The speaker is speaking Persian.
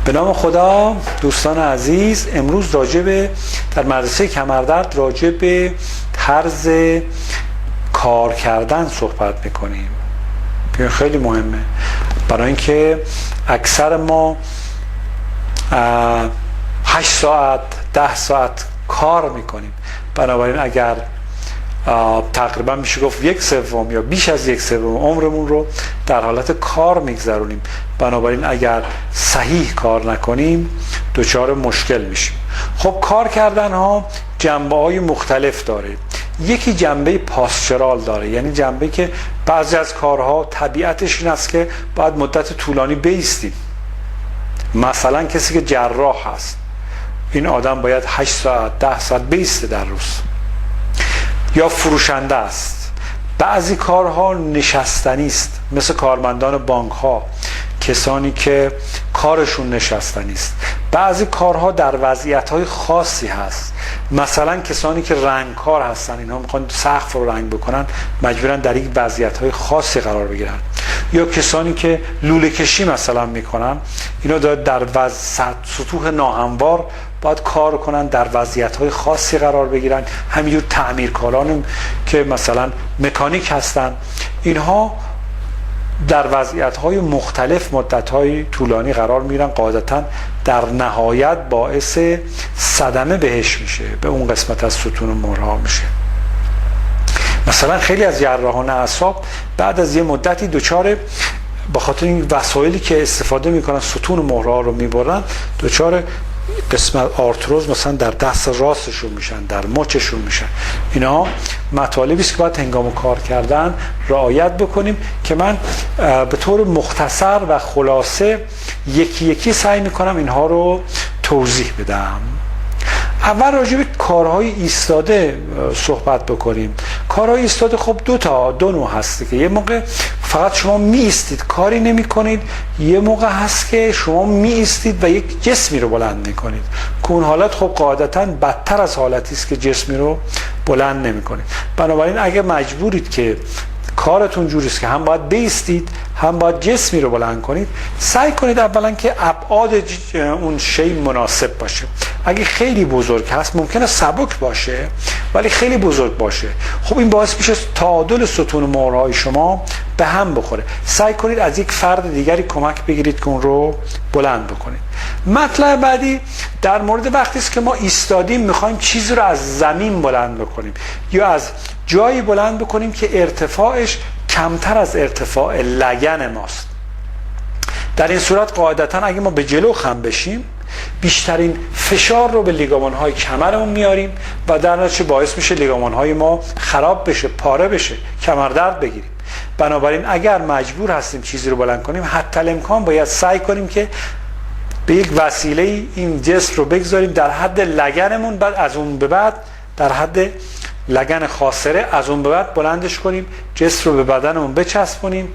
به نام خدا. دوستان عزیز، امروز در مدرسه کمردرد راجع به طرز کار کردن صحبت میکنیم. این خیلی مهمه، برای اینکه اکثر ما 8 ساعت 10 ساعت کار میکنیم. بنابراین اگر تقریبا میشه گفت 1/3 یا بیش از 1/3 عمرمون رو در حالت کار میگذرونیم، بنابراین اگر صحیح کار نکنیم دچار مشکل میشیم. خب کار کردن ها جنبه های مختلف داره. یکی جنبه پاسچرال داره، یعنی جنبه که بعضی از کارها طبیعتش این است که باید مدت طولانی بایستیم. مثلا کسی که جراح هست، این آدم باید 8 ساعت 10 ساعت بایسته در روز. یا فروشنده است، بعضی کارها نشستنی است، مثل کارمندان بانک ها، کسانی که کارشون نشستنی است. بعضی کارها در وضعیت های خاصی هست، مثلا کسانی که رنگکار هستن، اینها میخوان سقف رو رنگ بکنن، مجبورن در یک وضعیت های خاصی قرار بگیرن. یا کسانی که لوله کشی مثلا میکنن، اینا در سطوح ناهموار باید کار کنن، در وضعیت‌های خاصی قرار بگیرن. همینجور تعمیرکاران که مثلا مکانیک هستن، اینها در وضعیت‌های مختلف مدت‌های طولانی قرار میگیرن، قاعدتاً در نهایت باعث صدمه بهش میشه، به اون قسمت از ستون و مهره‌ها میشه. مثلا خیلی از جراحان اعصاب بعد از یه مدتی دچار، به خاطر این وسایلی که استفاده میکنن ستون و مهره‌ها رو میبرن، دچار قسمت آرتروز مثلا در دست راستشون میشن، در مچشون میشن. اینا مطالبی است که باید هنگام کار کردن رعایت بکنیم که من به طور مختصر و خلاصه یکی یکی سعی میکنم اینها رو توضیح بدم. اول راجع به کارهای ایستاده صحبت بکنیم. کارهای ایستاده خب دو نوع هست که یه موقع فقط شما می ایستید کاری نمی کنید، یه موقع هست که شما می ایستید و یک جسمی رو بلند می کنید که اون حالت خب قاعدتاً بدتر از حالتی است که جسمی رو بلند نمی کنید. بنابراین اگه مجبورید که کارتون جوری است که هم باید بایستید هم باید جسمی رو بلند کنید، سعی کنید اولا که ابعاد اون شی مناسب باشه. اگه خیلی بزرگ هست ممکنه سبک باشه ولی خیلی بزرگ باشه، خب این باعث میشه تعادل ستون و مهرهای شما به هم بخوره. سعی کنید از یک فرد دیگری کمک بگیرید که اون رو بلند بکنید. مطلب بعدی در مورد وقتی است که ما ایستادیم میخوایم چیزی رو از زمین بلند بکنیم یا از جایی بلند بکنیم که ارتفاعش کمتر از ارتفاع لگن ماست. در این صورت قاعدتاً اگه ما به جلو خم بشیم بیشترین فشار رو به لیگامن‌های کمرمون میاریم و در نتیجه باعث میشه لیگامن‌های ما خراب بشه، پاره بشه، کمردرد بگیریم. بنابراین اگر مجبور هستیم چیزی رو بلند کنیم، حتی الامکان باید سعی کنیم که به یک وسیله این جسم رو بگذاریم در حد لگنمون، بعد از اون به بعد در حد لگن خاصره، از اون به بعد بلندش کنیم، جسم رو به بدنمون بچسبونیم